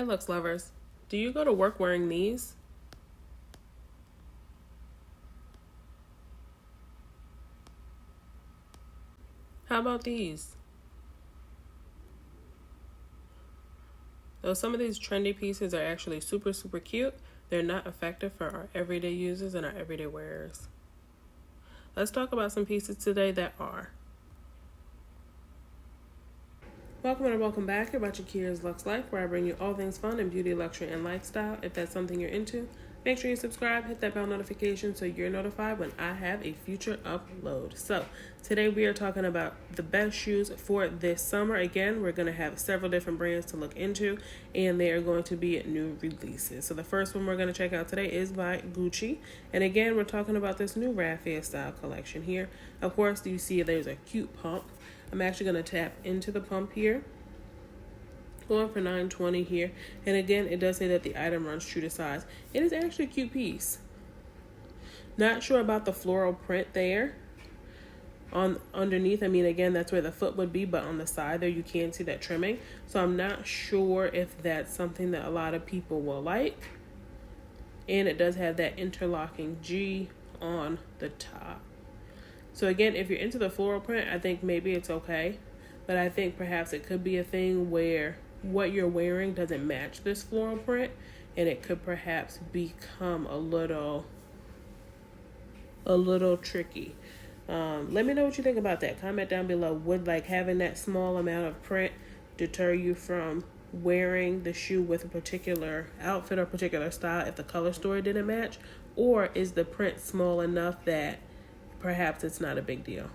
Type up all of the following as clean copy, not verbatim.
Hey, Luxe Lovers. Do you go to work wearing these? How about these? Though some of these trendy pieces are actually super, super cute, they're not effective for our everyday users and our everyday wearers. Let's talk about some pieces today that are. Welcome and welcome back. You're watching Kia's Luxe Life, where I bring you all things fun and beauty, luxury, and lifestyle. If that's something you're into, make sure you subscribe, hit that bell notification so you're notified when I have a future upload. So today we are talking about the best shoes for this summer. Again, we're going to have several different brands to look into, and they are going to be new releases. So the first one we're going to check out today is by Gucci. And again, we're talking about this new Raffia style collection here. Of course, you see there's a cute pump. I'm actually going to tap into the pump here. Going for $9.20 here. And again, it does say that the item runs true to size. It is actually a cute piece. Not sure about the floral print there. On underneath, I mean, again, that's where the foot would be, but on the side there, you can see that trimming. So I'm not sure if that's something that a lot of people will like. And it does have that interlocking G on the top. So again, if you're into the floral print, I think maybe it's okay. But I think perhaps it could be a thing where what you're wearing doesn't match this floral print, and it could perhaps become a little tricky. Let me know what you think about that. Comment down below. Would like having that small amount of print deter you from wearing the shoe with a particular outfit or particular style if the color story didn't match? Or is the print small enough that perhaps it's not a big deal?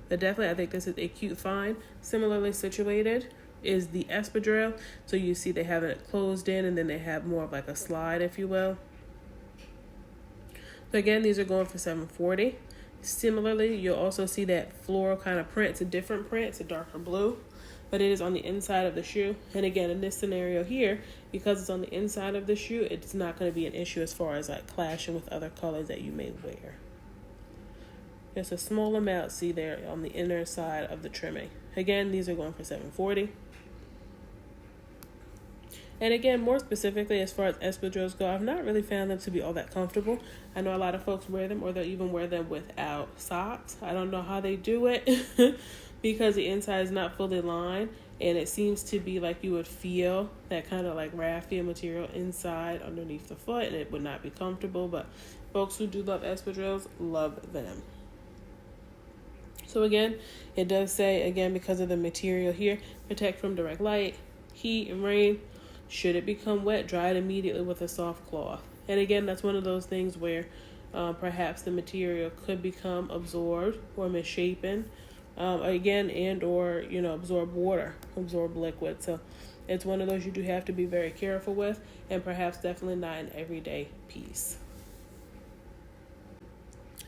But definitely, I think this is a cute find. Similarly situated is the espadrille. So you see they have it closed in, and then they have more of like a slide, if you will. So again, these are going for $7.40. Similarly, you'll also see that floral kind of print. It's a different print. It's a darker blue, but it is on the inside of the shoe. And again, in this scenario here, because it's on the inside of the shoe, it's not going to be an issue as far as like clashing with other colors that you may wear. Just a small amount, see there on the inner side of the trimming. Again, these are going for $7.40. And again, more specifically, as far as espadrilles go, I've not really found them to be all that comfortable. I know a lot of folks wear them, or they'll even wear them without socks. I don't know how they do it because the inside is not fully lined, and it seems to be like you would feel that kind of like raffia material inside underneath the foot, and it would not be comfortable. But folks who do love espadrilles love them. So again, it does say, again, because of the material here, protect from direct light, heat, and rain. Should it become wet, dry it immediately with a soft cloth. And again, that's one of those things where perhaps the material could become absorbed or misshapen. Again, and or, absorb water, absorb liquid. So it's one of those you do have to be very careful with, and perhaps definitely not an everyday piece.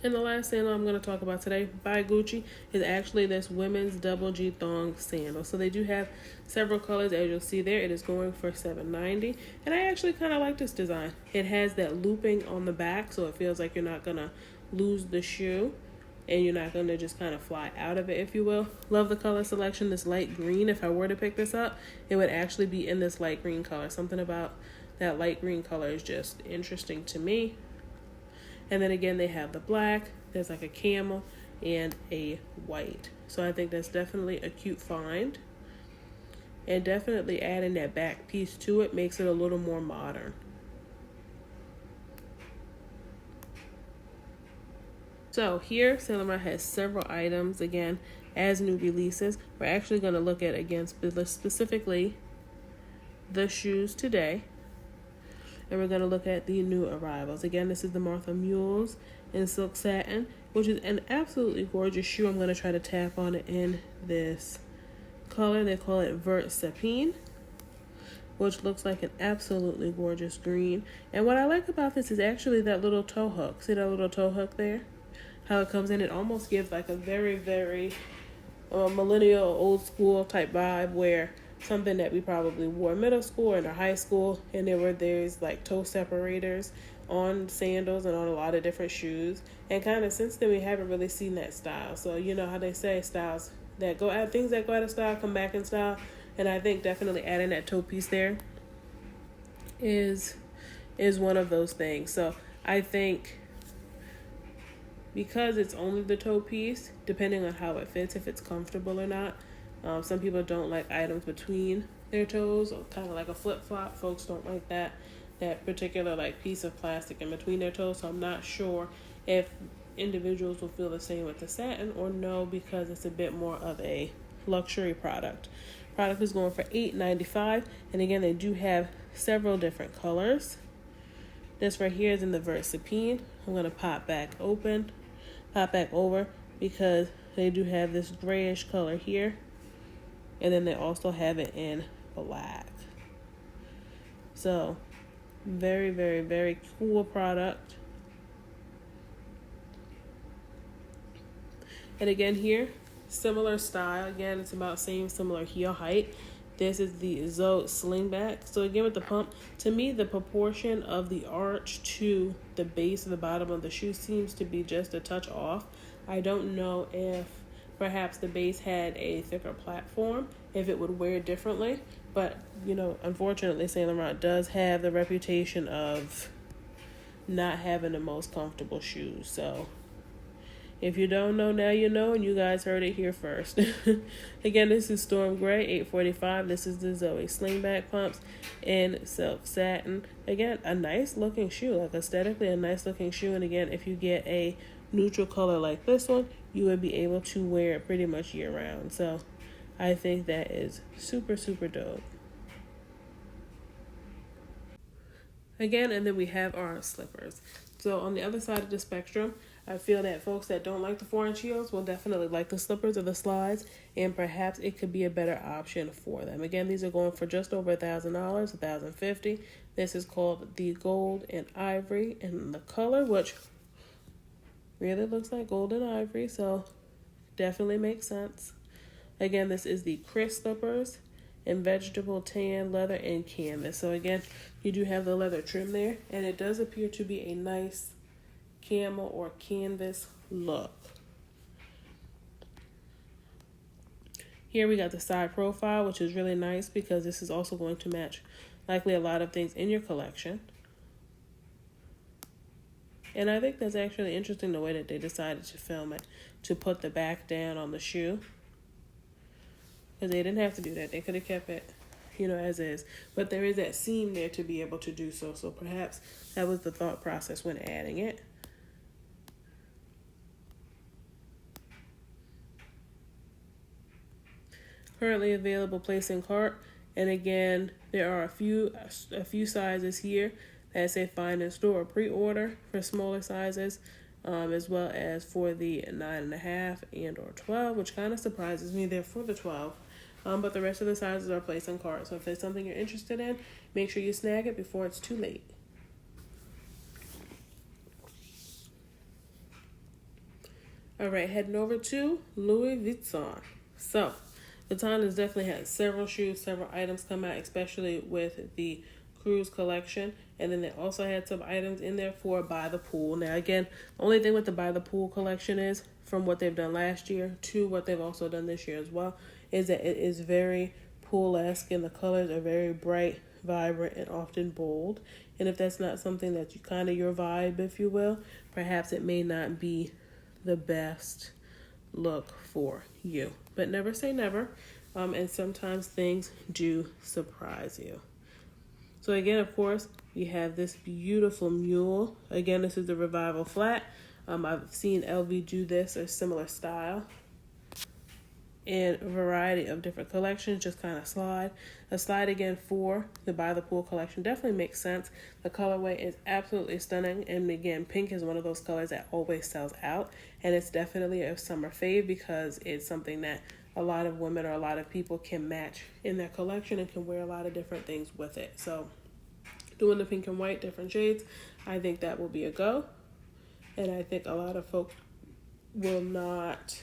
And the last sandal I'm going to talk about today by Gucci is actually this women's double G thong sandal. So they do have several colors, as you'll see there. It is going for $7.90. And I actually kind of like this design. It has that looping on the back, so it feels like you're not going to lose the shoe, and you're not going to just kind of fly out of it, if you will. Love the color selection. This light green, if I were to pick this up, it would actually be in this light green color. Something about that light green color is just interesting to me. And then again, they have the black, there's like a camel, and a white. So I think that's definitely a cute find. And definitely adding that back piece to it makes it a little more modern. So here, Saint Laurent has several items, again, as new releases. We're actually going to look at, again, specifically the shoes today. And we're going to look at the new arrivals. Again, this is the Martha Mules in silk satin, which is an absolutely gorgeous shoe. I'm going to try to tap on it in this color. They call it Vert Sapine, which looks like an absolutely gorgeous green. And what I like about this is actually that little toe hook. See that little toe hook there? How it comes in. It almost gives like a very, very millennial, old school type vibe, where something that we probably wore in middle school and high school, and there's like toe separators on sandals and on a lot of different shoes. And kind of since then, we haven't really seen that style. So you know how they say styles that go out, things that go out of style come back in style. And I think definitely adding that toe piece there is one of those things. So I think because it's only the toe piece, depending on how it fits, if it's comfortable or not. Some people don't like items between their toes, or kind of like a flip-flop. Folks don't like that particular like piece of plastic in between their toes. So I'm not sure if individuals will feel the same with the satin or no, because it's a bit more of a luxury product. Product is going for $8.95, and again, they do have several different colors. This right here is in the Versapine. I'm going to pop back over, because they do have this grayish color here, and then they also have it in black. So very, very, very cool product. And again here, similar style. Again, it's about similar heel height. This is the Zoe slingback. So again, with the pump, to me, the proportion of the arch to the base of the bottom of the shoe seems to be just a touch off. I don't know if perhaps the base had a thicker platform, if it would wear differently. But, unfortunately, Saint Laurent does have the reputation of not having the most comfortable shoes. So if you don't know, now you know, and you guys heard it here first. Again, this is Storm Gray, $8.45. This is the Zoe slingback pumps in silk satin. Again, a nice looking shoe, like aesthetically a nice looking shoe. And again, if you get a neutral color like this one, you would be able to wear it pretty much year round. So I think that is super, super dope. Again, and then we have our slippers. So on the other side of the spectrum, I feel that folks that don't like the 4-inch heels will definitely like the slippers or the slides, and perhaps it could be a better option for them. Again, these are going for just over $1,000, $1,050. This is called the Gold and Ivory, and the color, which really looks like gold and ivory, so definitely makes sense. Again, this is the Chris slippers in vegetable tan, leather, and canvas. So again, you do have the leather trim there, and it does appear to be a nice camel or canvas look. Here we got the side profile, which is really nice because this is also going to match likely a lot of things in your collection. And I think that's actually interesting, the way that they decided to film it, to put the back down on the shoe. Because they didn't have to do that. They could have kept it, as is. But there is that seam there to be able to do so. So perhaps that was the thought process when adding it. Currently available, place in cart. And again, there are a few sizes here that say find in store or pre-order for smaller sizes, as well as for the 9.5 and or 12, which kind of surprises me. They're for the 12, but the rest of the sizes are placed in cart. So if there's something you're interested in, make sure you snag it before it's too late. All right, heading over to Louis Vuitton. So Vuitton has definitely had several shoes, several items come out, especially with the Cruise collection, and then they also had some items in there for By the Pool. Now again, only thing with the By the Pool collection is, from what they've done last year to what they've also done this year as well, is that it is very pool-esque, and the colors are very bright, vibrant, and often bold. And if that's not something that's kind of your vibe, if you will, perhaps it may not be the best look for you. But never say never, and sometimes things do surprise you. So again, of course, we have this beautiful mule. Again, this is the Revival Flat. I've seen LV do this, a similar style, in a variety of different collections, just kind of slide. A slide again for the By the Pool collection definitely makes sense. The colorway is absolutely stunning, and again, pink is one of those colors that always sells out, and it's definitely a summer fave because it's something that a lot of women or a lot of people can match in their collection and can wear a lot of different things with it. So doing the pink and white, different shades, I think that will be a go. And I think a lot of folks will not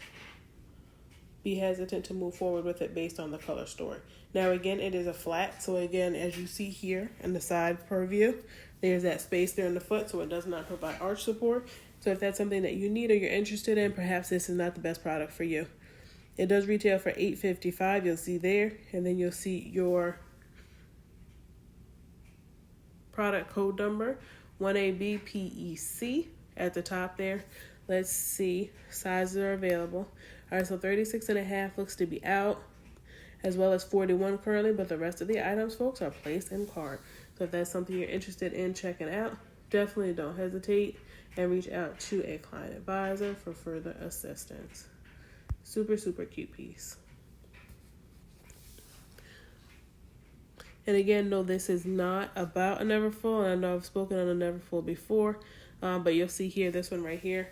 be hesitant to move forward with it based on the color story. Now again, it is a flat, so again, as you see here in the side purview, there's that space there in the foot, so it does not provide arch support. So if that's something that you need or you're interested in, perhaps this is not the best product for you. It does retail for $8.55. You'll see there, and then you'll see your product code number 1ABPEC at the top there. Let's see, sizes are available. All right, so 36.5 looks to be out, as well as 41 currently, but the rest of the items, folks, are placed in cart. So if that's something you're interested in checking out, definitely don't hesitate and reach out to a client advisor for further assistance. Super, super cute piece. And again, no, this is not about a Neverfull. And I know I've spoken on a Neverfull before, but you'll see here, this one right here,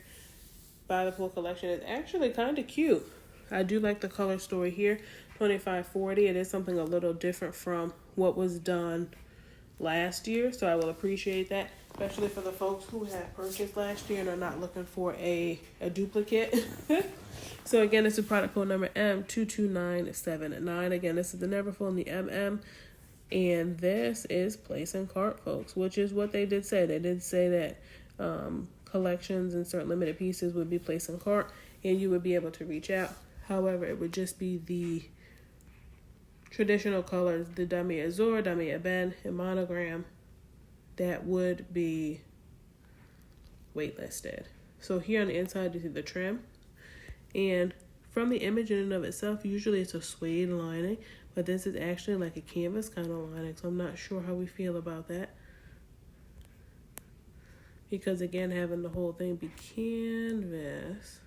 By the Pool collection is actually kind of cute. I do like the color story here, 2540. It is something a little different from what was done last year, so I will appreciate that, especially for the folks who have purchased last year and are not looking for a duplicate. So again, this is product code number M22979. Again, this is the Neverfull and the MM. And this is place in cart, folks, which is what they did say. They did say that collections and certain limited pieces would be placed in cart and you would be able to reach out. However, it would just be the traditional colors, the Damier Azur, Damier Ben, and Monogram, that would be waitlisted. So here on the inside, you see the trim. And from the image in and of itself, usually it's a suede lining, but this is actually like a canvas kind of lining, so I'm not sure how we feel about that. Because again, having the whole thing be canvas,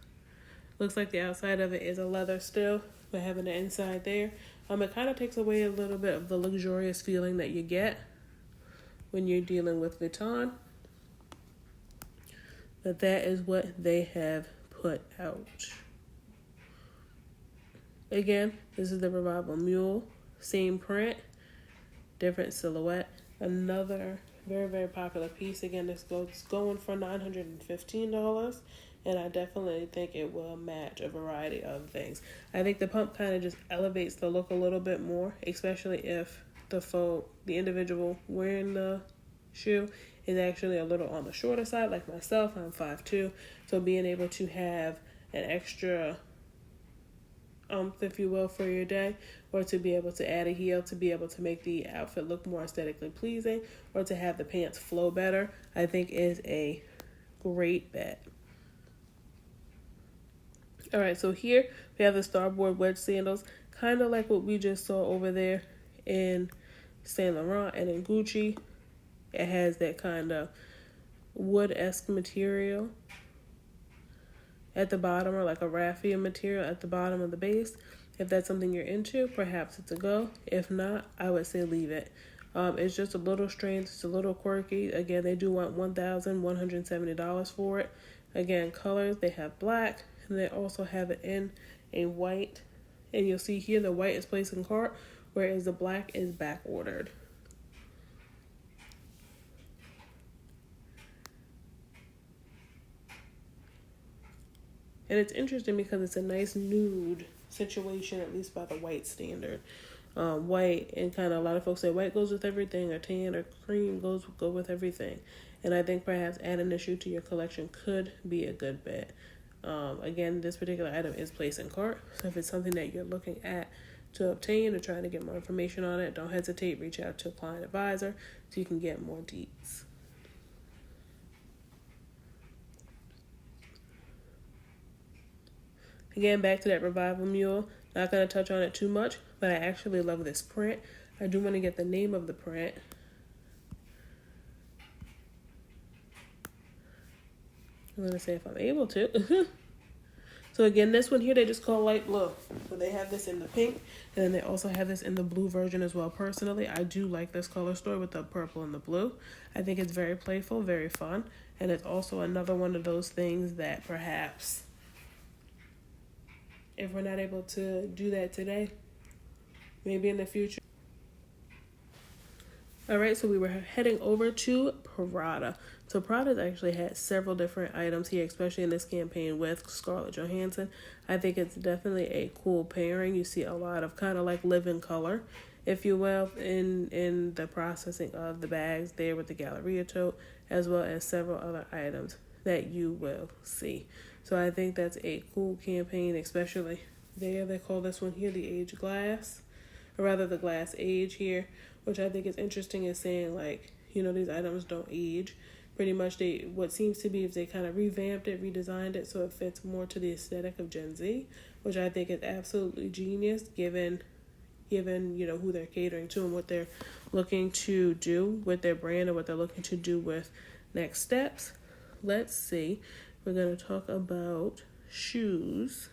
looks like the outside of it is a leather still, but having the inside there, it kind of takes away a little bit of the luxurious feeling that you get when you're dealing with Vuitton. But that is what they have put out. Again, this is the Revival Mule, same print, different silhouette. Another very, very popular piece. Again, this goes going for $915, and I definitely think it will match a variety of things. I think the pump kind of just elevates the look a little bit more, especially if the individual wearing the shoe is actually a little on the shorter side, like myself. I'm 5'2", so being able to have an extra if you will, for your day, or to be able to add a heel to be able to make the outfit look more aesthetically pleasing, or to have the pants flow better, I think is a great bet. All right, so here we have the Starboard wedge sandals, kind of like what we just saw over there in Saint Laurent and in Gucci. It has that kind of wood-esque material at the bottom, or like a raffia material at the bottom of the base. If that's something you're into, perhaps it's a go. If not, I would say leave it. It's just a little strange, it's a little quirky. Again, they do want $1,170 for it. Again, colors, they have black, and they also have it in a white. And you'll see here the white is placed in cart, whereas the black is back ordered. And it's interesting because it's a nice nude situation, at least by the white standard. White, and kind of a lot of folks say white goes with everything, or tan or cream go with everything. And I think perhaps adding this shoe to your collection could be a good bet. Again, this particular item is placed in cart. So if it's something that you're looking at to obtain or trying to get more information on it, don't hesitate. Reach out to a client advisor so you can get more deets. Again, back to that Revival Mule. Not going to touch on it too much, but I actually love this print. I do want to get the name of the print. I'm going to say if I'm able to. So again, this one here, they just call light blue. So they have this in the pink, and then they also have this in the blue version as well. Personally, I do like this color story with the purple and the blue. I think it's very playful, very fun, and it's also another one of those things that perhaps, if we're not able to do that today, maybe in the future. All right, so we were heading over to Prada. So Prada's actually had several different items here, especially in this campaign with Scarlett Johansson. I think it's definitely a cool pairing. You see a lot of kind of like live-in color, if you will, in the processing of the bags there with the Galleria tote, as well as several other items that you will see. So I think that's a cool campaign, especially there. They call this one here the age glass, or rather the glass age here, which I think is interesting, is saying like, you know, these items don't age. Pretty much what seems to be is they kind of revamped it, redesigned it so it fits more to the aesthetic of Gen Z, which I think is absolutely genius given you know who they're catering to and what they're looking to do with their brand and what they're looking to do with next steps. Let's see. We're going to talk about shoes.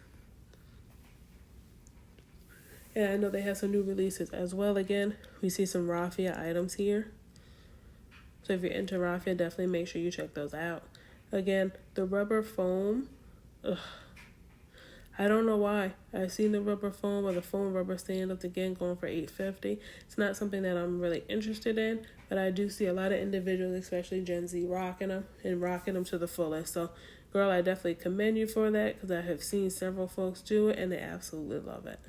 And I know they have some new releases as well. Again, we see some raffia items here. So if you're into raffia, definitely make sure you check those out. Again, the rubber foam. Ugh, I don't know why. I've seen the rubber foam or the foam rubber sandals again going for $8.50. It's not something that I'm really interested in, but I do see a lot of individuals, especially Gen Z, rocking them and rocking them to the fullest. So, girl, I definitely commend you for that because I have seen several folks do it and they absolutely love it.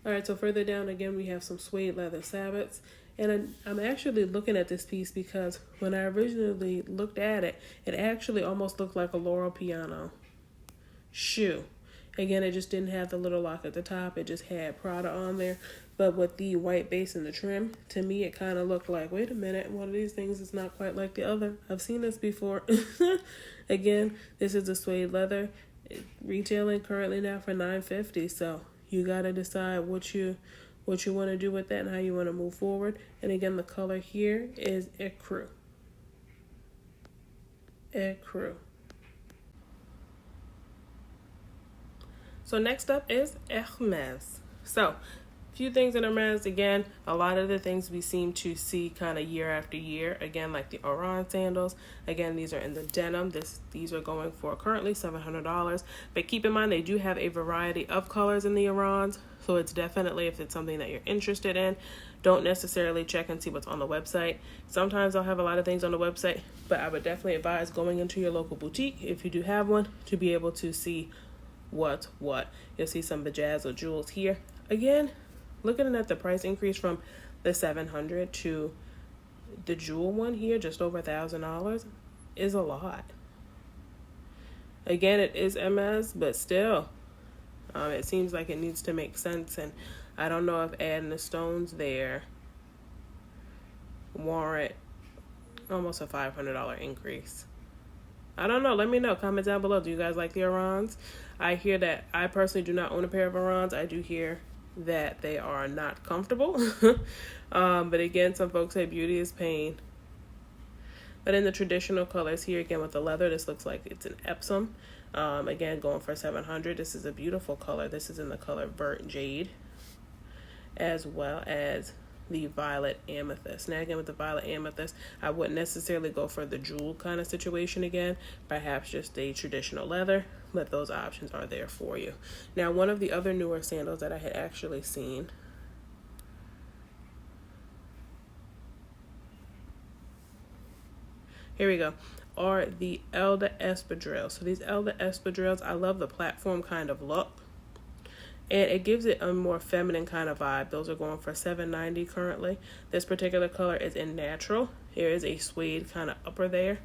All right, so further down again, we have some suede leather sabots. And I'm actually looking at this piece because when I originally looked at it, it actually almost looked like a Loro Piana shoe. Again, it just didn't have the little lock at the top. It just had Prada on there. But with the white base and the trim, to me, it kind of looked like, wait a minute, one of these things is not quite like the other. I've seen this before. Again, this is a suede leather. Retailing currently now for $9.50. So you got to decide what you want to do with that and how you want to move forward. And again, the color here is ecru. Ecru. So next up is Hermes. So a few things in Hermes. Again, a lot of the things we seem to see kind of year after year. Again, like the Oran sandals. Again, these are in the denim. These are going for currently $700. But keep in mind, they do have a variety of colors in the Orans. So it's definitely, if it's something that you're interested in, don't necessarily check and see what's on the website. Sometimes I'll have a lot of things on the website, but I would definitely advise going into your local boutique, if you do have one, to be able to see what's what. You'll see some bedazzled jewels here. Again, looking at the price increase from the $700 to the jewel one here, just over $1,000, is a lot. Again, it is MS, but still, it seems like it needs to make sense, and I don't know if adding the stones there warrant almost a $500 increase. I don't know. Let me know. Comment down below. Do you guys like the Orans? I hear that I personally do not own a pair of Orans. I do hear that they are not comfortable. But again, some folks say beauty is pain. But in the traditional colors here, again with the leather, this looks like it's an Epsom. Again, going for $700. This is a beautiful color. This is in the color burnt jade, as well as the violet amethyst. Now again, with the violet amethyst, I wouldn't necessarily go for the jewel kind of situation again, perhaps just a traditional leather, but those options are there for you. Now, one of the other newer sandals that I had actually seen, here we go, are the Elder Espadrilles. So these Elder Espadrilles, I love the platform kind of look, and it gives it a more feminine kind of vibe. Those are going for $7.90 currently. This particular color is in natural. There is a suede kind of upper there,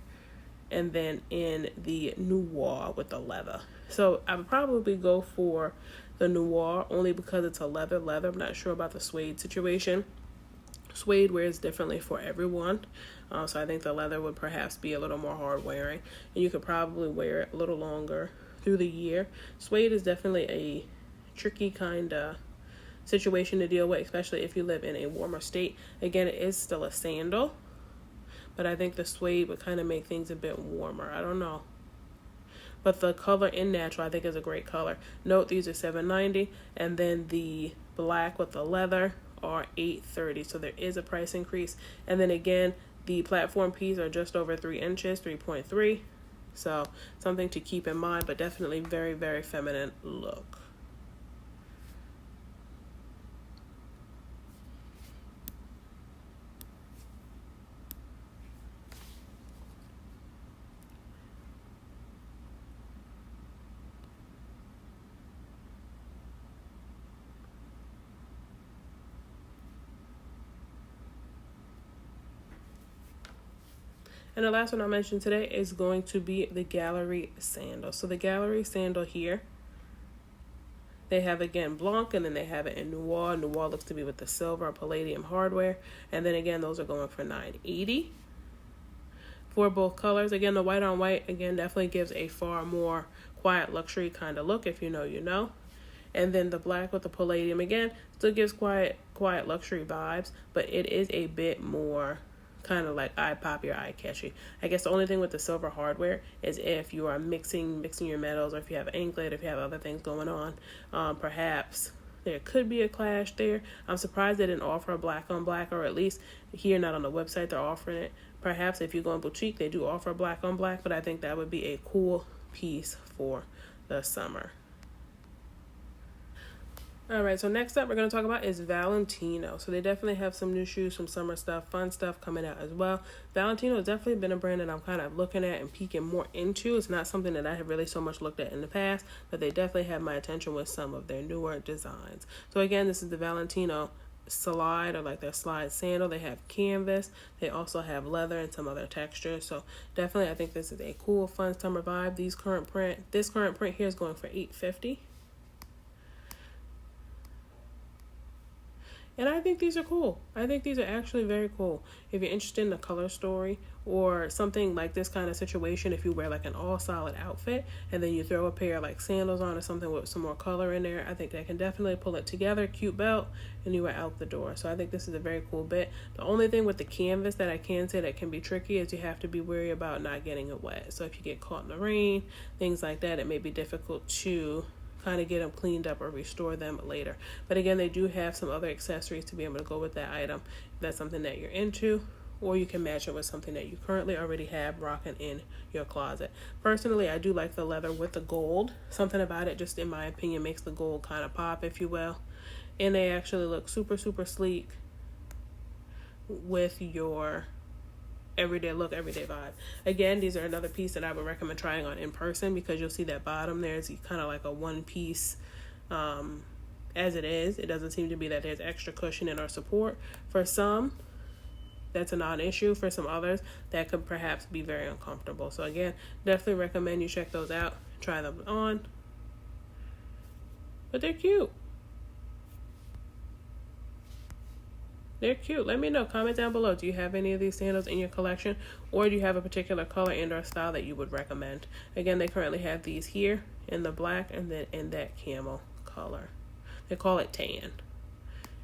and then in the noir with the leather. So I would probably go for the noir only because it's a leather. I'm not sure about the suede situation. Suede wears differently for everyone. So I think the leather would perhaps be a little more hard wearing, and you could probably wear it a little longer through the year. Suede is definitely a tricky kind of situation to deal with, especially if you live in a warmer state. Again, it is still a sandal, but I think the suede would kind of make things a bit warmer. I don't know. But the color in natural, I think, is a great color. Note these are $7.90, and then the black with the leather are $8.30. So there is a price increase. And then again, the platform piece are just over 3 inches, 3.3. So something to keep in mind, but definitely very, very feminine look. And the last one I mentioned today is going to be the Gallery sandal. So the Gallery sandal here, they have again Blanc, and then they have it in Noir. Noir looks to be with the silver or palladium hardware. And then again, those are going for $9.80 for both colors. Again, the white on white, again, definitely gives a far more quiet luxury kind of look. If you know, you know. And then the black with the palladium, again, still gives quiet luxury vibes, but it is a bit more kind of like eye poppy or eye catchy. I guess the only thing with the silver hardware is if you are mixing your metals, or if you have anklet, if you have other things going on, perhaps there could be a clash there. I'm surprised they didn't offer a black on black, or at least here, not on the website, they're offering it. Perhaps if you go in boutique, they do offer a black on black, but I think that would be a cool piece for the summer. All right, so next up we're going to talk about is Valentino. So they definitely have some new shoes, some summer stuff, fun stuff coming out as well. Valentino has definitely been a brand that I'm kind of looking at and peeking more into. It's not something that I have really so much looked at in the past, but they definitely have my attention with some of their newer designs. So again, this is the Valentino slide, or like their slide sandal. They have canvas, they also have leather and some other textures. So definitely I think this is a cool, fun summer vibe. This current print here is going for $8.50. And I think these are cool. I think these are actually very cool. If you're interested in the color story or something like this kind of situation, if you wear like an all solid outfit and then you throw a pair of like sandals on or something with some more color in there, I think that can definitely pull it together. Cute belt, and you are out the door. So I think this is a very cool bit. The only thing with the canvas that I can say that can be tricky is you have to be wary about not getting it wet. So if you get caught in the rain, things like that, it may be difficult to kind of get them cleaned up or restore them later. But again, they do have some other accessories to be able to go with that item if that's something that you're into, or you can match it with something that you currently already have rocking in your closet. Personally, I do like the leather with the gold. Something about it, just in my opinion, makes the gold kind of pop, if you will. And they actually look super, super sleek with your everyday look, everyday vibe. Again, these are another piece that I would recommend trying on in person, because you'll see that bottom there is kind of like a one piece as it is. It doesn't seem to be that there's extra cushioning or support. For some, that's a non-issue. For some others, that could perhaps be very uncomfortable. So again, definitely recommend you check those out, try them on. But they're cute. They're cute. Let me know. Comment down below. Do you have any of these sandals in your collection, or do you have a particular color and or style that you would recommend? Again, they currently have these here in the black and then in that camel color. They call it tan,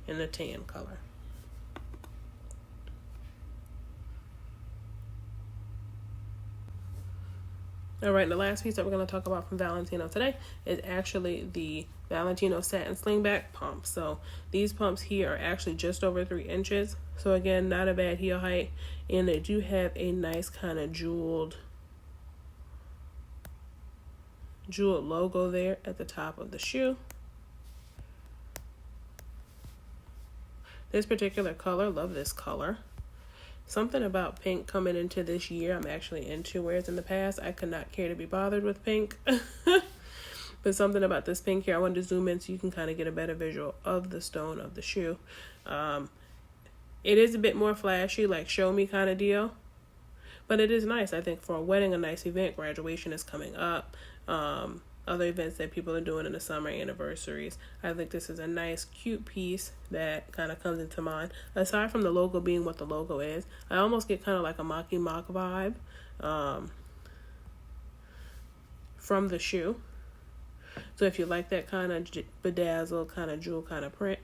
in the tan color. All right, and the last piece that we're going to talk about from Valentino today is actually the Valentino satin slingback pumps. So these pumps here are actually just over 3 inches. So again, not a bad heel height, and they do have a nice kind of jeweled logo there at the top of the shoe. This particular color, love this color. Something about pink coming into this year I'm actually into, whereas in the past I could not care to be bothered with pink. But something about this pink here, I wanted to zoom in so you can kind of get a better visual of the stone of the shoe. It is a bit more flashy, like show me kind of deal, but it is nice. I think for a wedding, a nice event, graduation is coming up, other events that people are doing in the summer, anniversaries. I think this is a nice, cute piece that kind of comes into mind. Aside from the logo being what the logo is, I almost get kind of like a Mocky Mock vibe from the shoe. So if you like that kind of bedazzled, kind of jewel kind of print,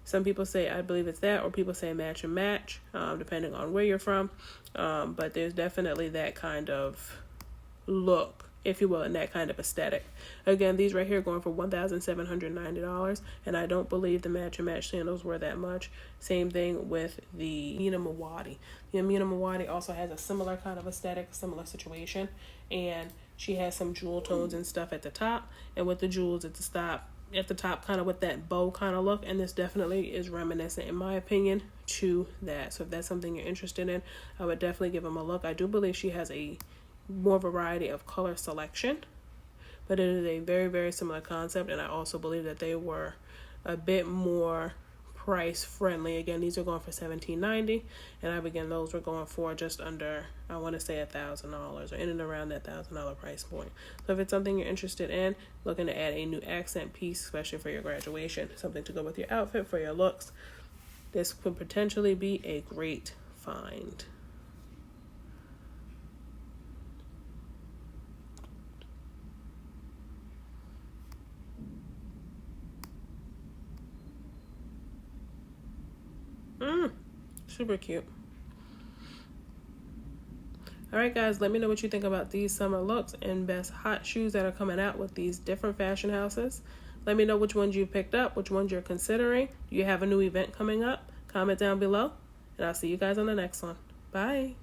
some people say, I believe it's that, or people say match and match, depending on where you're from. But there's definitely that kind of look, if you will, in that kind of aesthetic. Again, these right here are going for $1,790, and I don't believe the match and match sandals were that much. Same thing with the Amina Mawadi. The Amina Mawadi also has a similar kind of aesthetic, similar situation, and she has some jewel tones and stuff at the top, and with the jewels at the top kind of with that bow kind of look, and this definitely is reminiscent, in my opinion, to that. So if that's something you're interested in, I would definitely give them a look. I do believe she has a more variety of color selection, but it is a very, very similar concept, and I also believe that they were a bit more price friendly. Again, these are going for $17.90, and those were going for just under, I want to say $1,000, or in and around that $1,000 price point. So if it's something you're interested in, looking to add a new accent piece, especially for your graduation, something to go with your outfit, for your looks, this could potentially be a great find. Super cute. All right, guys, let me know what you think about these summer looks and best hot shoes that are coming out with these different fashion houses. Let me know which ones you picked up, which ones you're considering. Do you have a new event coming up? Comment down below, and I'll see you guys on the next one. Bye.